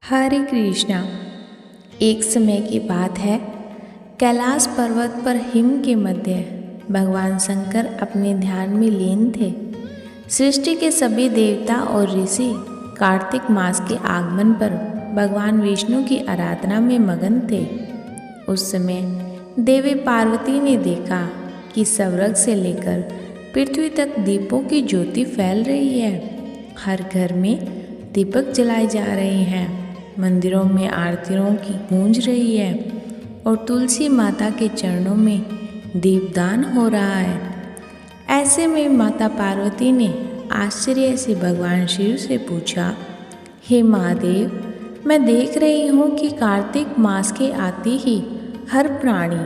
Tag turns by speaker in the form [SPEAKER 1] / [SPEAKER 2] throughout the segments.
[SPEAKER 1] हरे कृष्णा। एक समय की बात है, कैलाश पर्वत पर हिम के मध्य भगवान शंकर अपने ध्यान में लीन थे। सृष्टि के सभी देवता और ऋषि कार्तिक मास के आगमन पर भगवान विष्णु की आराधना में मगन थे। उस समय देवी पार्वती ने देखा कि स्वर्ग से लेकर पृथ्वी तक दीपों की ज्योति फैल रही है। हर घर में दीपक जलाए जा रहे हैं, मंदिरों में आरतियों की गूंज रही है और तुलसी माता के चरणों में दीपदान हो रहा है। ऐसे में माता पार्वती ने आश्चर्य से भगवान शिव से पूछा, हे महादेव, मैं देख रही हूँ कि कार्तिक मास के आते ही हर प्राणी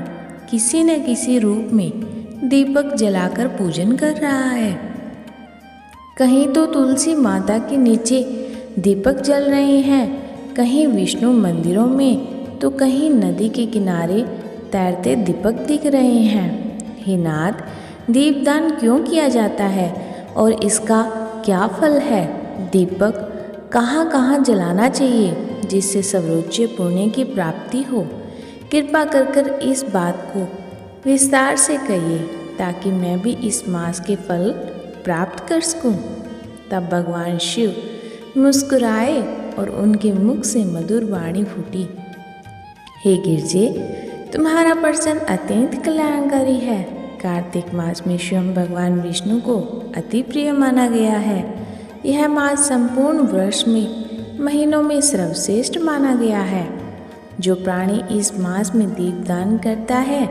[SPEAKER 1] किसी न किसी रूप में दीपक जलाकर पूजन कर रहा है। कहीं तो तुलसी माता के नीचे दीपक जल रहे हैं, कहीं विष्णु मंदिरों में, तो कहीं नदी के किनारे तैरते दीपक दिख रहे हैं। हे नाथ, दीपदान क्यों किया जाता है और इसका क्या फल है? दीपक कहाँ कहाँ जलाना चाहिए जिससे सर्वोच्च पुण्य की प्राप्ति हो? कृपा कर इस बात को विस्तार से कहिए ताकि मैं भी इस मास के फल प्राप्त कर सकूं। तब भगवान शिव मुस्कुराए और उनके मुख से मधुर वाणी फूटी, हे गिरजे, तुम्हारा प्रश्न अत्यंत कल्याणकारी है। कार्तिक मास में स्वयं भगवान विष्णु को अति प्रिय माना गया है। यह मास संपूर्ण वर्ष में महीनों में सर्वश्रेष्ठ माना गया है। जो प्राणी इस मास में दीपदान करता है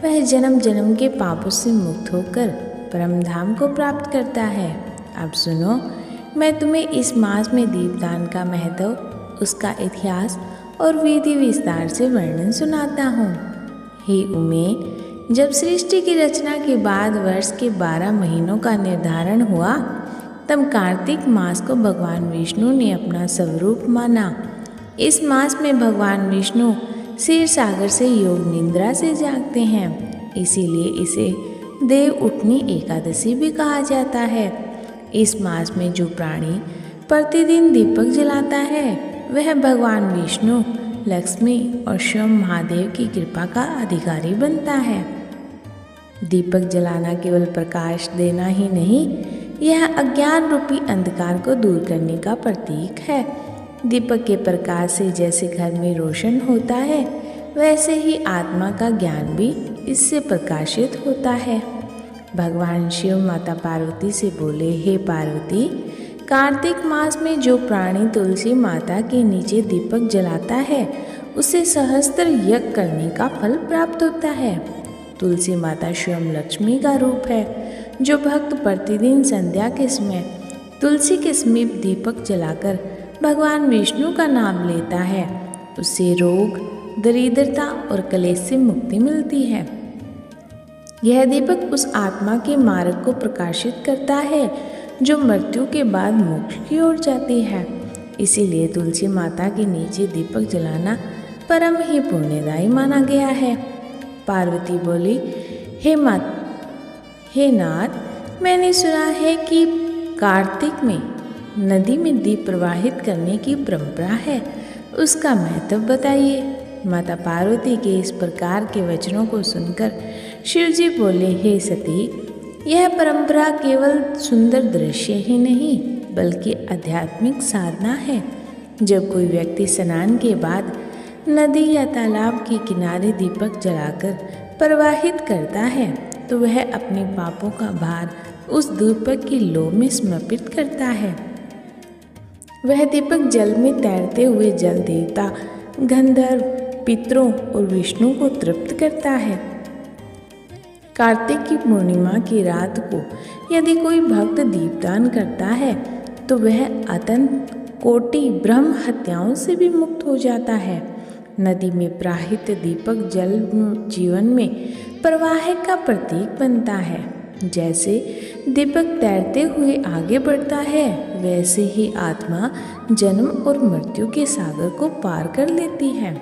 [SPEAKER 1] वह जन्म जन्म के पापों से मुक्त होकर परम धाम को प्राप्त करता है। अब सुनो, मैं तुम्हें इस मास में दीपदान का महत्व, उसका इतिहास और विधि विस्तार से वर्णन सुनाता हूँ। हे उमे, जब सृष्टि की रचना के बाद वर्ष के 12 महीनों का निर्धारण हुआ, तब कार्तिक मास को भगवान विष्णु ने अपना स्वरूप माना। इस मास में भगवान विष्णु क्षीर सागर से योग निद्रा से जागते हैं, इसीलिए इसे देव उठनी एकादशी भी कहा जाता है। इस मास में जो प्राणी प्रतिदिन दीपक जलाता है वह भगवान विष्णु, लक्ष्मी और स्वयं महादेव की कृपा का अधिकारी बनता है। दीपक जलाना केवल प्रकाश देना ही नहीं, यह अज्ञान रूपी अंधकार को दूर करने का प्रतीक है। दीपक के प्रकाश से जैसे घर में रोशन होता है, वैसे ही आत्मा का ज्ञान भी इससे प्रकाशित होता है। भगवान शिव माता पार्वती से बोले, हे पार्वती, कार्तिक मास में जो प्राणी तुलसी माता के नीचे दीपक जलाता है उसे सहस्त्र यज्ञ करने का फल प्राप्त होता है। तुलसी माता स्वयं लक्ष्मी का रूप है। जो भक्त प्रतिदिन संध्या के समय तुलसी के समीप दीपक जलाकर भगवान विष्णु का नाम लेता है, उससे रोग, दरिद्रता और कलेश से मुक्ति मिलती है। यह दीपक उस आत्मा के मार्ग को प्रकाशित करता है जो मृत्यु के बाद मोक्ष की ओर जाती है। इसीलिए तुलसी माता के नीचे दीपक जलाना परम ही पुण्यदायी माना गया है। पार्वती बोली, हे नाथ, मैंने सुना है कि कार्तिक में नदी में दीप प्रवाहित करने की परंपरा है, उसका महत्व बताइए। माता पार्वती के इस प्रकार के वचनों को सुनकर शिवजी बोले, हे सती, यह परंपरा केवल सुंदर दृश्य ही नहीं बल्कि आध्यात्मिक साधना है। जब कोई व्यक्ति स्नान के बाद नदी या तालाब के किनारे दीपक जलाकर प्रवाहित करता है तो वह अपने पापों का भार उस दीपक की लौ में समर्पित करता है। वह दीपक जल में तैरते हुए जल देवता, गंधर्व, पितरों और विष्णु को तृप्त करता है। कार्तिक की पूर्णिमा की रात को यदि कोई भक्त दीपदान करता है तो वह अनंत कोटि ब्रह्म हत्याओं से भी मुक्त हो जाता है। नदी में प्रवाहित दीपक जल जीवन में प्रवाह का प्रतीक बनता है। जैसे दीपक तैरते हुए आगे बढ़ता है, वैसे ही आत्मा जन्म और मृत्यु के सागर को पार कर लेती है।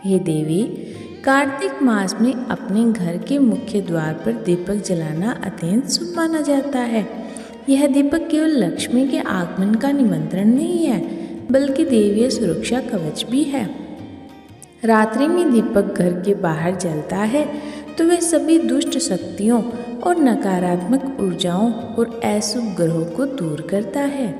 [SPEAKER 1] हे देवी, कार्तिक मास में अपने घर के मुख्य द्वार पर दीपक जलाना अत्यंत शुभ माना जाता है। यह दीपक केवल लक्ष्मी के आगमन का निमंत्रण नहीं है बल्कि देवीय सुरक्षा कवच भी है। रात्रि में दीपक घर के बाहर जलता है तो वह सभी दुष्ट शक्तियों और नकारात्मक ऊर्जाओं और अशुभ ग्रहों को दूर करता है।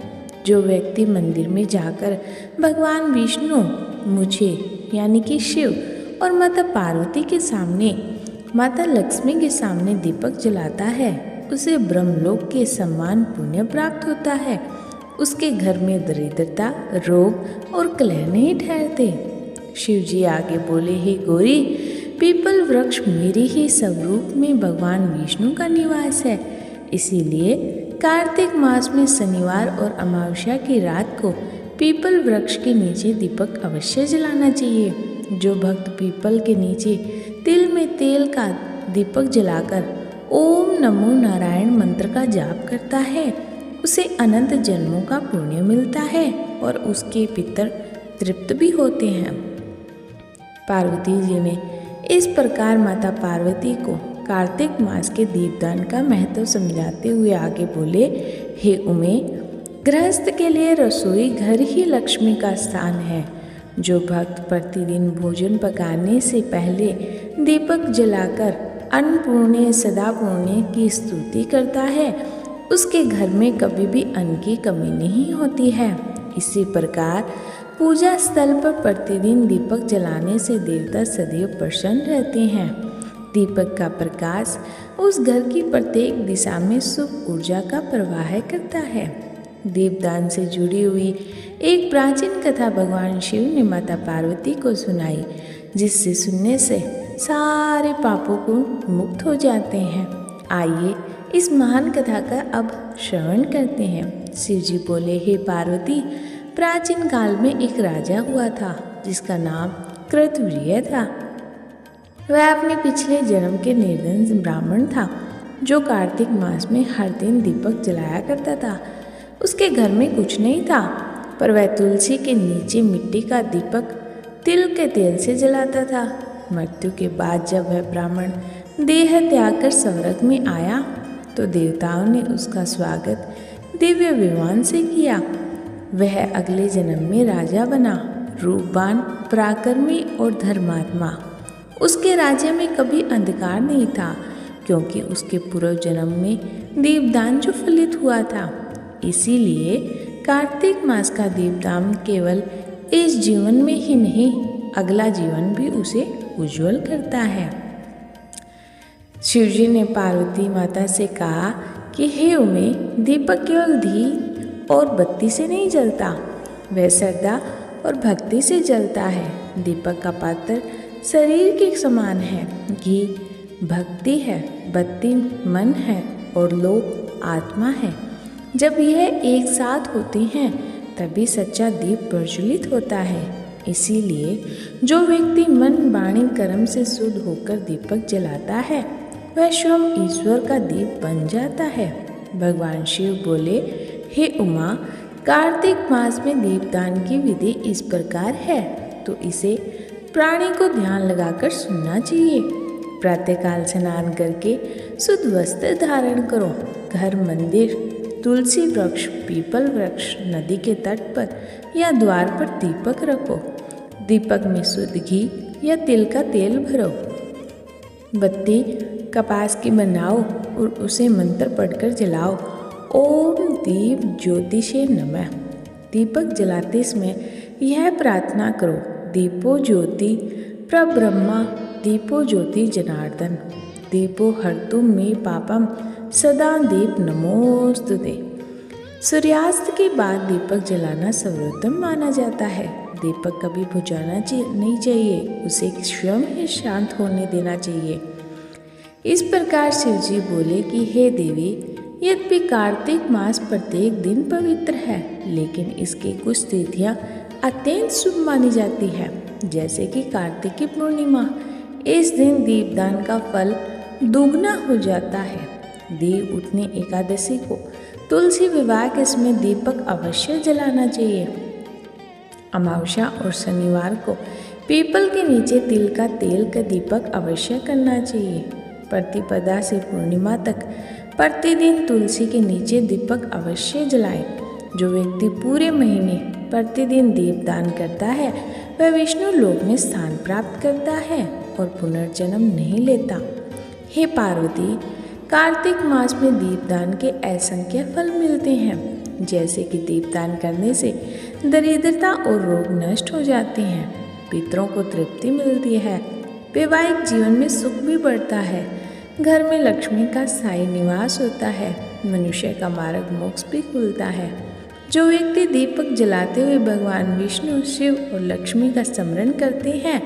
[SPEAKER 1] जो व्यक्ति मंदिर में जाकर भगवान विष्णु, मुझे यानी कि शिव और माता पार्वती के सामने, माता लक्ष्मी के सामने दीपक जलाता है, उसे ब्रह्मलोक के सम्मान पुण्य प्राप्त होता है। उसके घर में दरिद्रता, रोग और कलह नहीं ठहरते। शिव जी आगे बोले, हे गौरी, पीपल वृक्ष मेरे ही स्वरूप में भगवान विष्णु का निवास है। इसीलिए कार्तिक मास में शनिवार और अमावस्या की रात को पीपल वृक्ष के नीचे दीपक अवश्य जलाना चाहिए। जो भक्त पीपल के नीचे तिल में तेल का दीपक जलाकर ओम नमो नारायण मंत्र का जाप करता है, उसे अनंत जन्मों का पुण्य मिलता है और उसके पितर तृप्त भी होते हैं। पार्वती जी ने इस प्रकार माता पार्वती को कार्तिक मास के दीपदान का महत्व समझाते हुए आगे बोले, हे उमे, गृहस्थ के लिए रसोई घर ही लक्ष्मी का स्थान है। जो भक्त प्रतिदिन भोजन पकाने से पहले दीपक जलाकर अन्नपूर्णे सदापूर्णे की स्तुति करता है, उसके घर में कभी भी अन्न की कमी नहीं होती है। इसी प्रकार पूजा स्थल पर प्रतिदिन दीपक जलाने से देवता सदैव प्रसन्न रहते हैं। दीपक का प्रकाश उस घर की प्रत्येक दिशा में शुभ ऊर्जा का प्रवाह करता है। दीपदान से जुड़ी हुई एक प्राचीन कथा भगवान शिव ने माता पार्वती को सुनाई, जिससे सुनने से सारे पापों को मुक्त हो जाते हैं। आइए इस महान कथा का अब श्रवण करते हैं। शिव जी बोले, हे पार्वती, प्राचीन काल में एक राजा हुआ था जिसका नाम कृतवीर्य था। वह अपने पिछले जन्म के निर्धन ब्राह्मण था जो कार्तिक मास में हर दिन दीपक जलाया करता था। उसके घर में कुछ नहीं था, पर वह तुलसी के नीचे मिट्टी का दीपक तिल के तेल से जलाता था। मृत्यु के बाद जब वह ब्राह्मण देह त्याग कर स्वर्ग में आया तो देवताओं ने उसका स्वागत दिव्य विमान से किया। वह अगले जन्म में राजा बना, रूपवान, पराक्रमी और धर्मात्मा। उसके राज्य में कभी अंधकार नहीं था, क्योंकि उसके पूर्व जन्म में दीपदान जो फलित हुआ था। इसीलिए कार्तिक मास का दीपदान केवल इस जीवन में ही नहीं, अगला जीवन भी उसे उज्जवल करता है। शिवजी ने पार्वती माता से कहा कि हे उमे, दीपक केवल घी और बत्ती से नहीं जलता, वह श्रद्धा और भक्ति से जलता है। दीपक का पात्र शरीर के समान है, घी भक्ति है, बत्ती मन है और लोक आत्मा है। जब यह एक साथ होते हैं तभी सच्चा दीप प्रज्वलित होता है। इसीलिए जो व्यक्ति मन वाणी कर्म से शुद्ध होकर दीपक जलाता है वह स्वयं ईश्वर का दीप बन जाता है। भगवान शिव बोले, हे उमा, कार्तिक मास में दीपदान की विधि इस प्रकार है, तो इसे प्राणी को ध्यान लगाकर सुनना चाहिए। प्रातःकाल स्नान करके शुद्ध वस्त्र धारण करो। घर, मंदिर, तुलसी वृक्ष, पीपल वृक्ष, नदी के तट पर या द्वार पर दीपक रखो। दीपक में शुद्ध घी या तिल का तेल भरो। बत्ती कपास की बनाओ और उसे मंत्र पढ़कर जलाओ। ओम दीप ज्योतिषे नमः। दीपक जलाते समय यह प्रार्थना करो, दीपो ज्योति प्रब्रह्मा, दीपो ज्योति जनार्दन, दीपो हर्तु मे पापम, सदा दीप नमोस्तुते। सूर्यास्त के बाद दीपक जलाना सर्वोत्तम माना जाता है। दीपक कभी बुझाना नहीं चाहिए, उसे स्वयं ही शांत होने देना चाहिए। इस प्रकार शिव जी बोले कि हे देवी, यद्यपि कार्तिक मास प्रत्येक दिन पवित्र है, लेकिन इसकी कुछ तिथियां अत्यंत शुभ मानी जाती है, जैसे कि कार्तिक की पूर्णिमा। इस दिन दीपदान का फल दुगना हो जाता है। देव उठनी एकादशी को तुलसी विवाह के समय दीपक अवश्य जलाना चाहिए। अमावस्या और शनिवार को पीपल के नीचे तिल का तेल का दीपक अवश्य करना चाहिए। प्रतिपदा से पूर्णिमा तक प्रतिदिन तुलसी के नीचे दीपक अवश्य जलाए। जो व्यक्ति पूरे महीने प्रतिदिन दीपदान करता है वह विष्णु लोक में स्थान प्राप्त करता है और पुनर्जन्म नहीं लेता। हे पार्वती, कार्तिक मास में दीपदान के असंख्य फल मिलते हैं, जैसे कि दीपदान करने से दरिद्रता और रोग नष्ट हो जाते हैं, पितरों को तृप्ति मिलती है, वैवाहिक जीवन में सुख भी बढ़ता है, घर में लक्ष्मी का स्थायी निवास होता है, मनुष्य का मार्ग मोक्ष भी खुलता है। जो व्यक्ति दीपक जलाते हुए भगवान विष्णु, शिव और लक्ष्मी का स्मरण करते हैं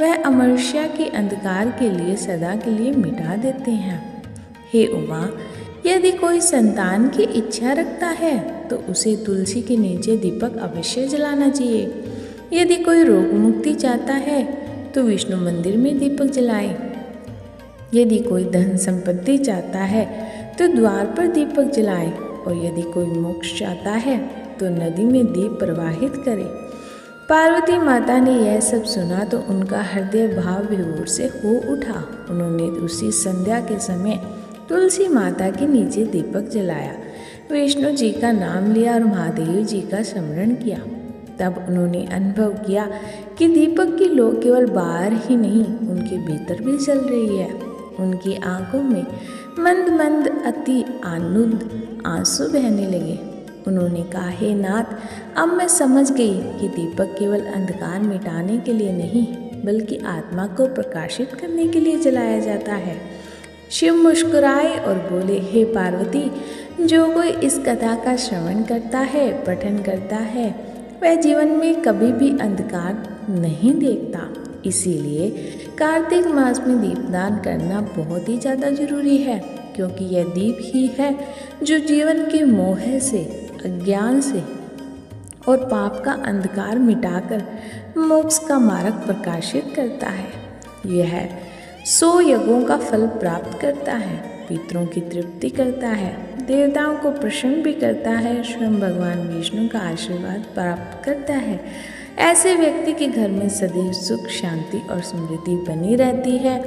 [SPEAKER 1] वह अमरष्या के अंधकार के लिए सदा के लिए मिटा देते हैं। हे उमा, यदि कोई संतान की इच्छा रखता है तो उसे तुलसी के नीचे दीपक अवश्य जलाना चाहिए। यदि कोई रोग मुक्ति चाहता है तो विष्णु मंदिर में दीपक जलाए। यदि कोई धन संपत्ति चाहता है तो द्वार पर दीपक जलाए, और यदि कोई मोक्ष चाहता है तो नदी में दीप प्रवाहित करे। पार्वती माता ने यह सब सुना तो उनका हृदय भाव विभोर से हो उठा। उन्होंने उसी संध्या के समय तुलसी माता के नीचे दीपक जलाया, विष्णु जी का नाम लिया और महादेव जी का स्मरण किया। तब उन्होंने अनुभव किया कि दीपक की लौ केवल बाहर ही नहीं उनके भीतर भी जल रही है। उनकी आंखों में मंद मंद अति आनंद आंसू बहने लगे। उन्होंने कहा, हे नाथ, अब मैं समझ गई कि दीपक केवल अंधकार मिटाने के लिए नहीं बल्कि आत्मा को प्रकाशित करने के लिए जलाया जाता है। शिव मुस्कुराए और बोले, हे पार्वती, जो कोई इस कथा का श्रवण करता है, पठन करता है, वह जीवन में कभी भी अंधकार नहीं देखता। इसीलिए कार्तिक मास में दीपदान करना बहुत ही ज़्यादा जरूरी है, क्योंकि यह दीप ही है जो जीवन के मोह से, अज्ञान से और पाप का अंधकार मिटाकर मोक्ष का मार्ग प्रकाशित करता है। यह 100 यज्ञों का फल प्राप्त करता है, पितरों की तृप्ति करता है, देवताओं को प्रसन्न भी करता है, स्वयं भगवान विष्णु का आशीर्वाद प्राप्त करता है। ऐसे व्यक्ति के घर में सदैव सुख, शांति और समृद्धि बनी रहती है।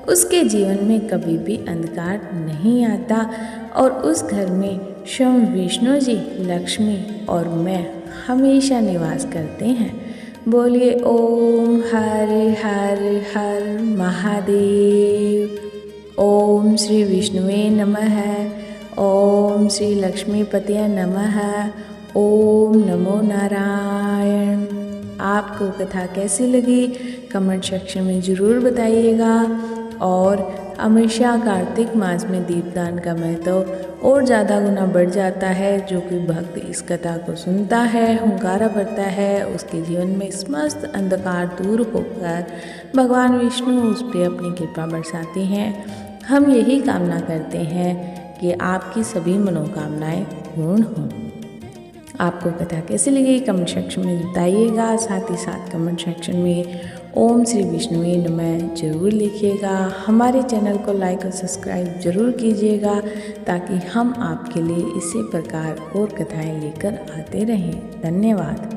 [SPEAKER 1] उसके जीवन में कभी भी अंधकार नहीं आता और उस घर में स्वयं विष्णु जी, लक्ष्मी और मैं हमेशा निवास करते हैं। बोलिए ओम हर हर हर महादेव। ओम श्री विष्णुवे नमः। ओम श्री लक्ष्मीपतये नमः। ओम नमो नारायण। आपको कथा कैसी लगी कमेंट सेक्शन में ज़रूर बताइएगा। और हमेशा कार्तिक मास में दीपदान का महत्व और ज़्यादा गुना बढ़ जाता है। जो कि भक्त इस कथा को सुनता है, हुंकारा भरता है, उसके जीवन में समस्त अंधकार दूर होकर भगवान विष्णु उस पर अपनी कृपा बरसाते हैं। हम यही कामना करते हैं कि आपकी सभी मनोकामनाएं पूर्ण हों। आपको कथा कैसी लगी कमेंट सेक्शन में बताइएगा। साथ ही साथ कमेंट सेक्शन में ओम श्री विष्णुवे नमः जरूर लिखिएगा। हमारे चैनल को लाइक और सब्सक्राइब जरूर कीजिएगा ताकि हम आपके लिए इसी प्रकार और कथाएं लेकर आते रहें। धन्यवाद।